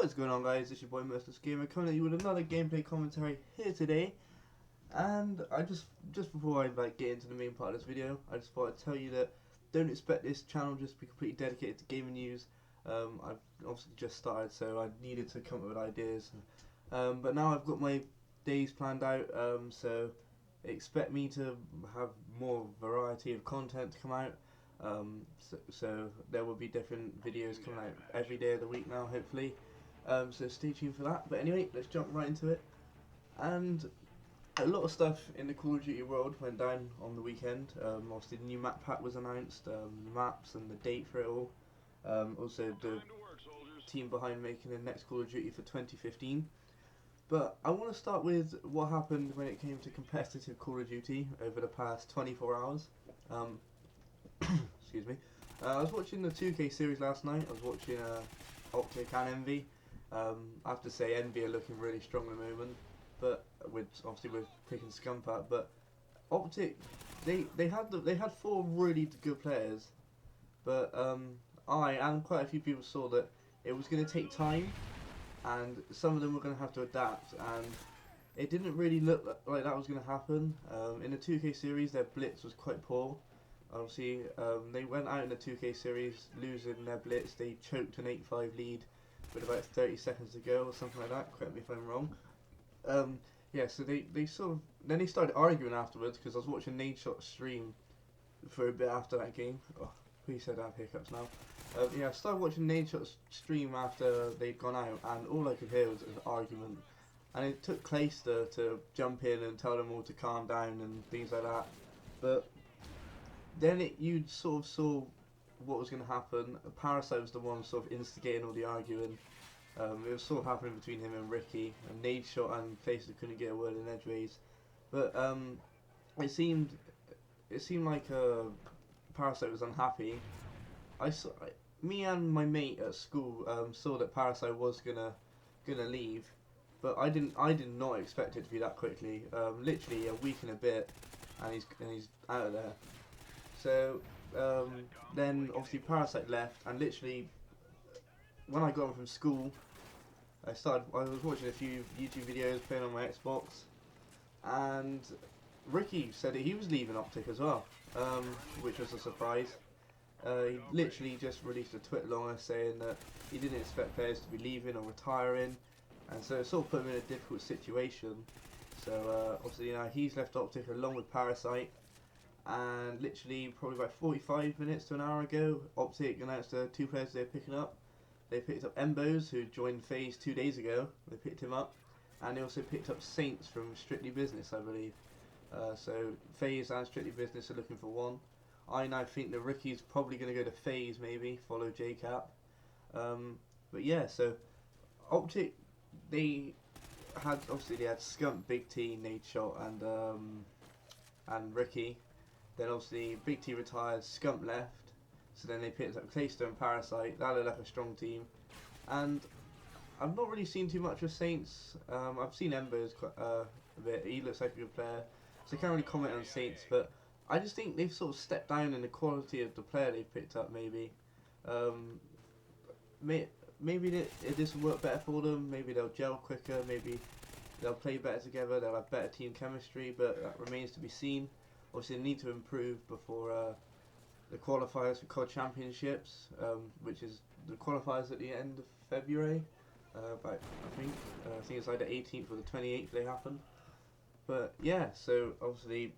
What is going on, guys? It's your boy Merciless Gamer coming at you with another gameplay commentary here today. And I just before I get into the main part of this video, I just thought I'd tell you that don't expect this channel just to be completely dedicated to gaming news. I've obviously just started, so I needed to come up with ideas. But now I've got my days planned out, so expect me to have more variety of content to come out. So there will be different videos coming out every day of the week now, hopefully. So stay tuned for that. But anyway, let's jump right into it. And a lot of stuff in the Call of Duty world went down on the weekend. Obviously the new map pack was announced, the maps and the date for it all. Also the team behind making the next Call of Duty for 2015. But I want to start with what happened when it came to competitive Call of Duty over the past 24 hours. Excuse me. I was watching the 2K series last night. I was watching Optic and Envy. I have to say Envy are looking really strong at the moment, but obviously we're picking Scump up. But Optic, they had four really good players, but I and quite a few people saw that it was going to take time, and some of them were going to have to adapt, and it didn't really look like that was going to happen. In the 2K series, their blitz was quite poor. Obviously, they went out in the 2K series losing their blitz. They choked an 8-5 lead with about 30 seconds to go or something like that. Correct me if I'm wrong. Yeah, so they sort of then they started arguing afterwards, because I was watching Nadeshot's stream for a bit after that game. Oh, please said I have hiccups now. Yeah, I started watching Nadeshot's stream after they'd gone out, and all I could hear was an argument. And it took Clayster to jump in and tell them all to calm down and things like that. But then you sort of saw what was going to happen. Parasite was the one sort of instigating all the arguing. It was sort of happening between him and Ricky, and Nadeshot and Clayster couldn't get a word in edgeways. But it seemed like Parasite was unhappy. Me and my mate at school saw that Parasite was gonna leave, but I did not expect it to be that quickly. Literally a week and a bit, and he's out of there. So then obviously Parasite left, and literally when I got home from school, I was watching a few YouTube videos, playing on my Xbox, and Ricky said that he was leaving Optic as well, which was a surprise. He literally just released a Twitter longer saying that he didn't expect players to be leaving or retiring, and so it sort of put him in a difficult situation. So obviously he's left Optic along with Parasite. And literally probably about 45 minutes to an hour ago, Optic announced the two players they're picking up. They picked up Embos, who joined FaZe 2 days ago. They picked him up, and they also picked up Saints from Strictly Business, I believe. So FaZe and Strictly Business are looking for one. I now think that Ricky's probably going to go to FaZe, maybe follow JCap. But yeah, so Optic, they had Scump, Big T, Nadeshot, and Ricky. Then obviously Big T retired, Scump left, so then they picked up Clayster and Parasite. That looked like a strong team. And I've not really seen too much of Saints. I've seen Embers quite a bit. He looks like a good player, so I can't really comment on Saints. But I just think they've sort of stepped down in the quality of the player they've picked up. Maybe this will work better for them. Maybe they'll gel quicker. Maybe they'll play better together. They'll have better team chemistry. But that remains to be seen. Obviously, they need to improve before the qualifiers for COD Championships, which is the qualifiers at the end of February. I think it's like the 18th or the 28th they happen. But yeah, so obviously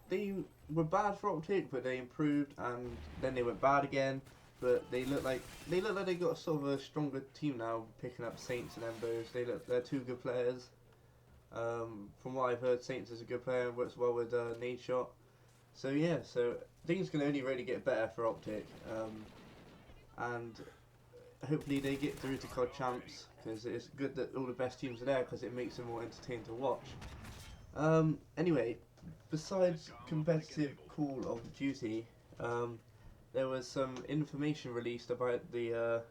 they were bad for Optic, but they improved, and then they went bad again. But they look like they got sort of a stronger team now, picking up Saints and Embos. They're two good players. From what I've heard, Saints is a good player and works well with Nadeshot. So yeah, so things can only really get better for Optic, and hopefully they get through to COD Champs, because it's good that all the best teams are there, because it makes them more entertaining to watch. Anyway, besides competitive Call of Duty, there was some information released about the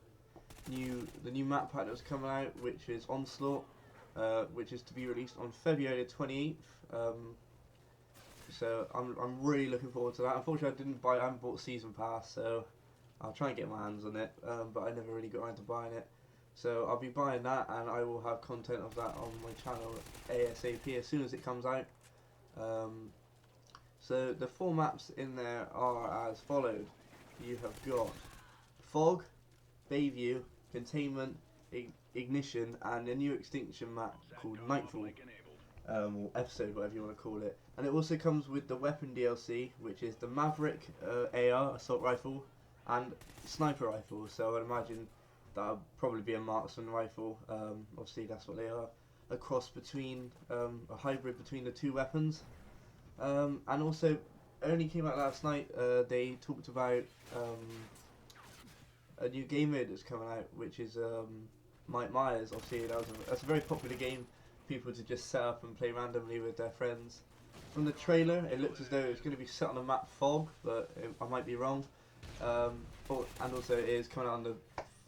new map pack that was coming out, which is Onslaught. Which is to be released on February the 28th. So I'm really looking forward to that. Unfortunately, I haven't bought Season Pass, so I'll try and get my hands on it, but I never really got around to buying it. So I'll be buying that, and I will have content of that on my channel ASAP as soon as it comes out. So the 4 maps in there are as followed. You have got Fog, Bayview, Containment, Ignition, and a new extinction map called Nightfall, or episode, whatever you want to call it. And it also comes with the weapon DLC, which is the Maverick AR assault rifle and sniper rifle. So I'd imagine that'll probably be a marksman rifle. Obviously that's what they are. A cross between, a hybrid between the 2 weapons. And also, only came out last night, they talked about a new game mode that's coming out, which is Mike Myers. Obviously that's a very popular game, people to just set up and play randomly with their friends. From the trailer, it looks as though it's going to be set on the map Fog, but I might be wrong. And also it is coming out on the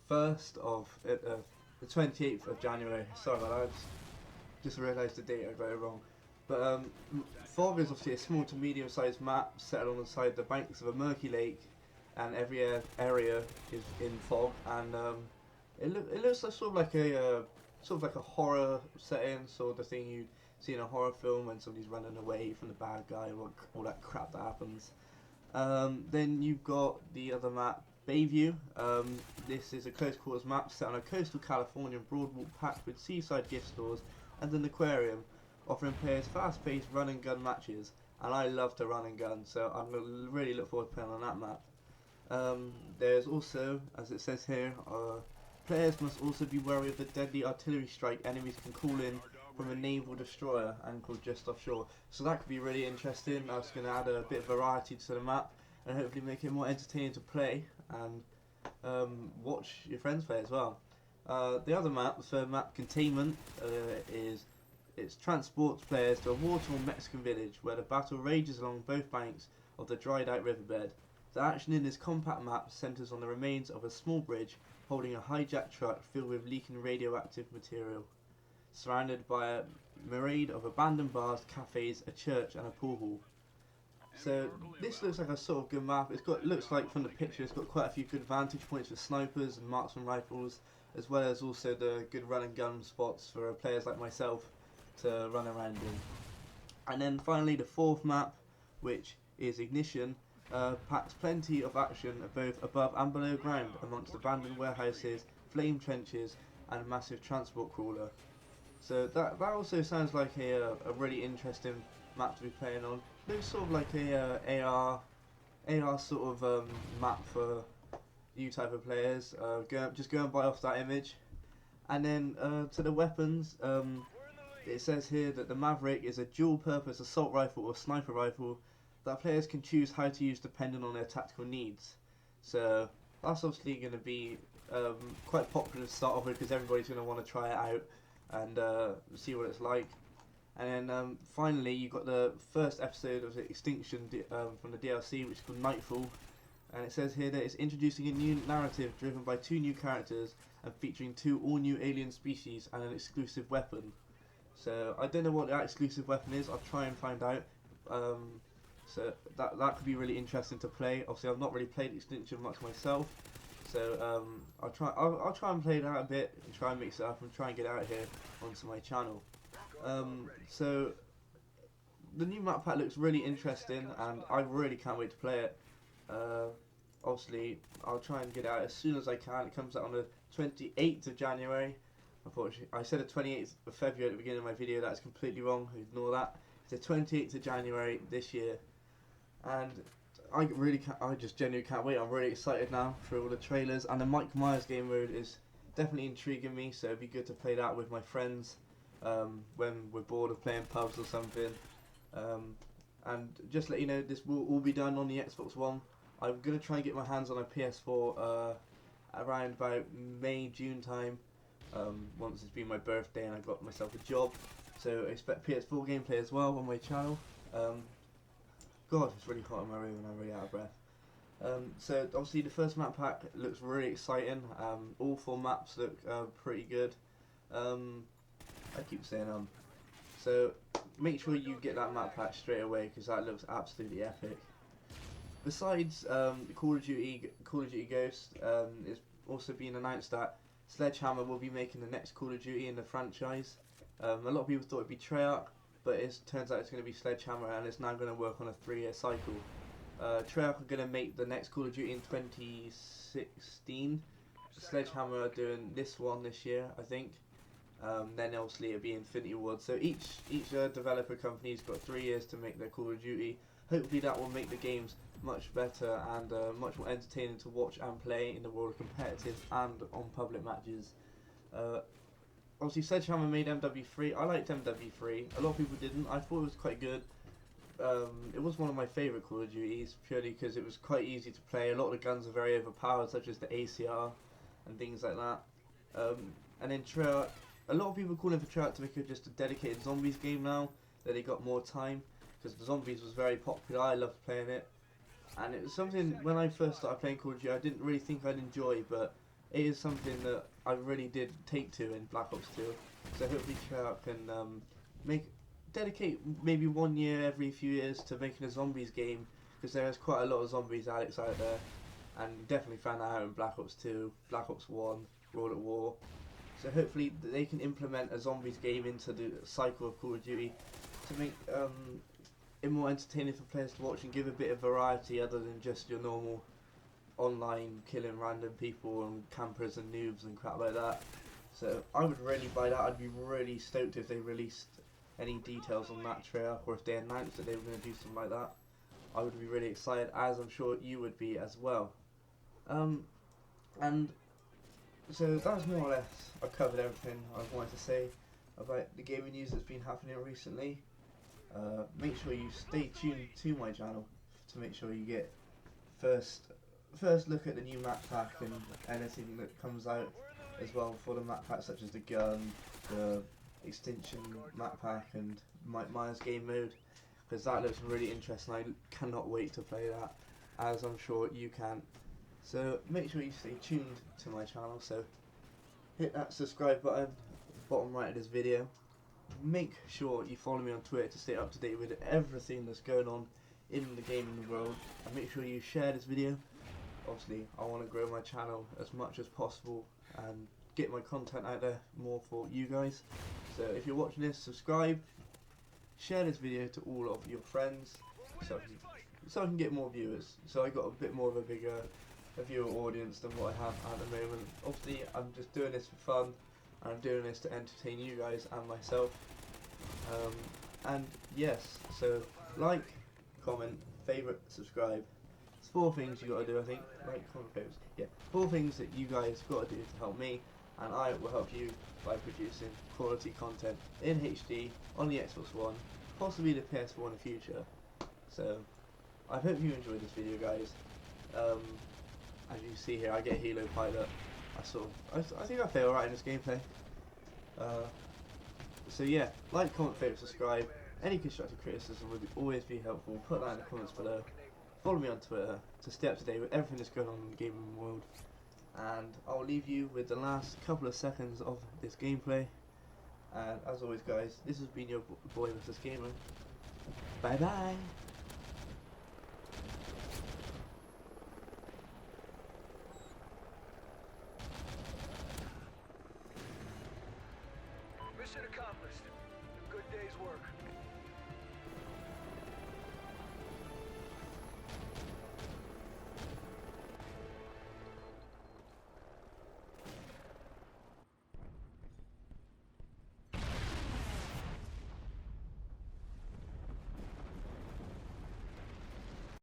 1st of, the 28th of January. Sorry about that, I just realised the date, I got it wrong. But Fog is obviously a small to medium sized map set alongside the banks of a murky lake, and every area is in fog, and it looks like sort of like a horror setting, sort of thing you'd see in a horror film when somebody's running away from the bad guy and all that crap that happens. Then you've got the other map, Bayview. This is a close quarters map set on a coastal Californian boardwalk packed with seaside gift stores and an aquarium, offering players fast-paced run and gun matches. And I love to run and gun, so I'm going to really look forward to playing on that map. There's also, as it says here, players must also be wary of the deadly artillery strike enemies can call in from a naval destroyer anchored just offshore. So that could be really interesting. That's going to add a bit of variety to the map and hopefully make it more entertaining to play and watch your friends play as well. The other map, the third map, Containment, it transports players to a war-torn Mexican village where the battle rages along both banks of the dried-out riverbed. The action in this compact map centres on the remains of a small bridge holding a hijacked truck filled with leaking radioactive material, surrounded by a myriad of abandoned bars, cafes, a church and a pool hall. So this looks like a sort of good map. Looks like from the picture it's got quite a few good vantage points for snipers and marksman rifles, as well as also the good run and gun spots for players like myself to run around in. And then finally the 4th map, which is Ignition, packs plenty of action both above and below ground amongst abandoned warehouses, flame trenches and a massive transport crawler. So that also sounds like a really interesting map to be playing on. Looks sort of like a AR sort of map for you type of players. Just go and buy off that image. And then to the weapons, it says here that the Maverick is a dual-purpose assault rifle or sniper rifle that players can choose how to use depending on their tactical needs. So that's obviously going to be quite popular to start off with because everybody's going to want to try it out and see what it's like. And then finally you've got the first episode of the Extinction from the DLC, which is called Nightfall. And it says here that it's introducing a new narrative driven by 2 new characters and featuring 2 all-new alien species and an exclusive weapon. So I don't know what that exclusive weapon is. I'll try and find out. So that could be really interesting to play. Obviously, I've not really played Extinction much myself, so I'll try and play that a bit and try and mix it up and try and get it out here onto my channel. So the new map pack looks really interesting, and I really can't wait to play it. Obviously, I'll try and get it out as soon as I can. It comes out on the 28th of January. Unfortunately, I said the 28th of February at the beginning of my video. That's completely wrong. Ignore that. It's the 28th of January this year, and I just genuinely can't wait. I'm really excited now for all the trailers, and the Mike Myers game mode is definitely intriguing me. So it'd be good to play that with my friends when we're bored of playing pubs or something. And just let you know, this will all be done on the Xbox One. I'm gonna try and get my hands on a PS4 around about May, June time. Once it's been my birthday and I got myself a job, so I expect PS4 gameplay as well on my channel. God, it's really hot in my room and I'm really out of breath. So obviously the first map pack looks really exciting. All 4 maps look pretty good. I keep saying so make sure you get that map pack straight away because that looks absolutely epic. Besides Call of Duty Ghost, it's also been announced that Sledgehammer will be making the next Call of Duty in the franchise. A lot of people thought it'd be Treyarch, but it turns out it's going to be Sledgehammer, and it's now going to work on a 3-year cycle. Treyarch are going to make the next Call of Duty in 2016. Sledgehammer are doing this one this year, I think. Then obviously it'll be Infinity Ward. So each developer company's got 3 years to make their Call of Duty. Hopefully that will make the games much better and much more entertaining to watch and play in the world of competitive and on public matches. Obviously Sledgehammer made MW3. I liked MW3. A lot of people didn't. I thought it was quite good. It was one of my favourite Call of Duties purely because it was quite easy to play. A lot of the guns are very overpowered, such as the ACR and things like that. And then Treyarch, a lot of people calling for Treyarch to make it just a dedicated zombies game now that they got more time, because the zombies was very popular. I loved playing it, and it was something when I first started playing Call of Duty I didn't really think I'd enjoy, but it is something that I really did take to in Black Ops 2. So hopefully Treyarch can dedicate maybe 1 year every few years to making a zombies game, because there is quite a lot of zombies addicts out there, and definitely found that out in Black Ops 2, Black Ops 1, World at War. So hopefully they can implement a zombies game into the cycle of Call of Duty to make it more entertaining for players to watch and give a bit of variety other than just your normal online killing random people and campers and noobs and crap like that. So I would really buy that. I'd be really stoked if they released any details on that Treyarch, or if they announced that they were going to do something like that. I would be really excited, as I'm sure you would be as well. And so that's more or less, I've covered everything I wanted to say about the gaming news that's been happening recently. Make sure you stay tuned to my channel to make sure you get first look at the new map pack and anything that comes out as well for the map pack, such as the gun, the extinction map pack, and Myers game mode, because that looks really interesting. I cannot wait to play that, as I'm sure you can. So make sure you stay tuned to my channel, so hit that subscribe button bottom right of this video. Make sure you follow me on Twitter to stay up to date with everything that's going on in the gaming world, and make sure you share this video. Obviously I want to grow my channel as much as possible and get my content out there more for you guys. So if you're watching this, subscribe, share this video to all of your friends so I can get more viewers, so I got a bit more of a viewer audience than what I have at the moment. Obviously I'm just doing this for fun, and I'm doing this to entertain you guys and myself. And yes, so like, comment, favourite, subscribe. It's 4 things you gotta do, I think. Like, comment, favourite, yeah. 4 things that you guys gotta do to help me, and I will help you by producing quality content in HD on the Xbox One, possibly the PS4 in the future. So I hope you enjoyed this video, guys. As you see here, I get Halo Pilot. I think I play alright in this gameplay. So yeah, like, comment, favourite, subscribe. Any constructive criticism would always be helpful. Put that in the comments below. Follow me on Twitter to stay up to date with everything that's going on in the gaming world. And I'll leave you with the last couple of seconds of this gameplay. And as always, guys, this has been your boy vs Gamer. Bye bye. Mission accomplished. A good day's work.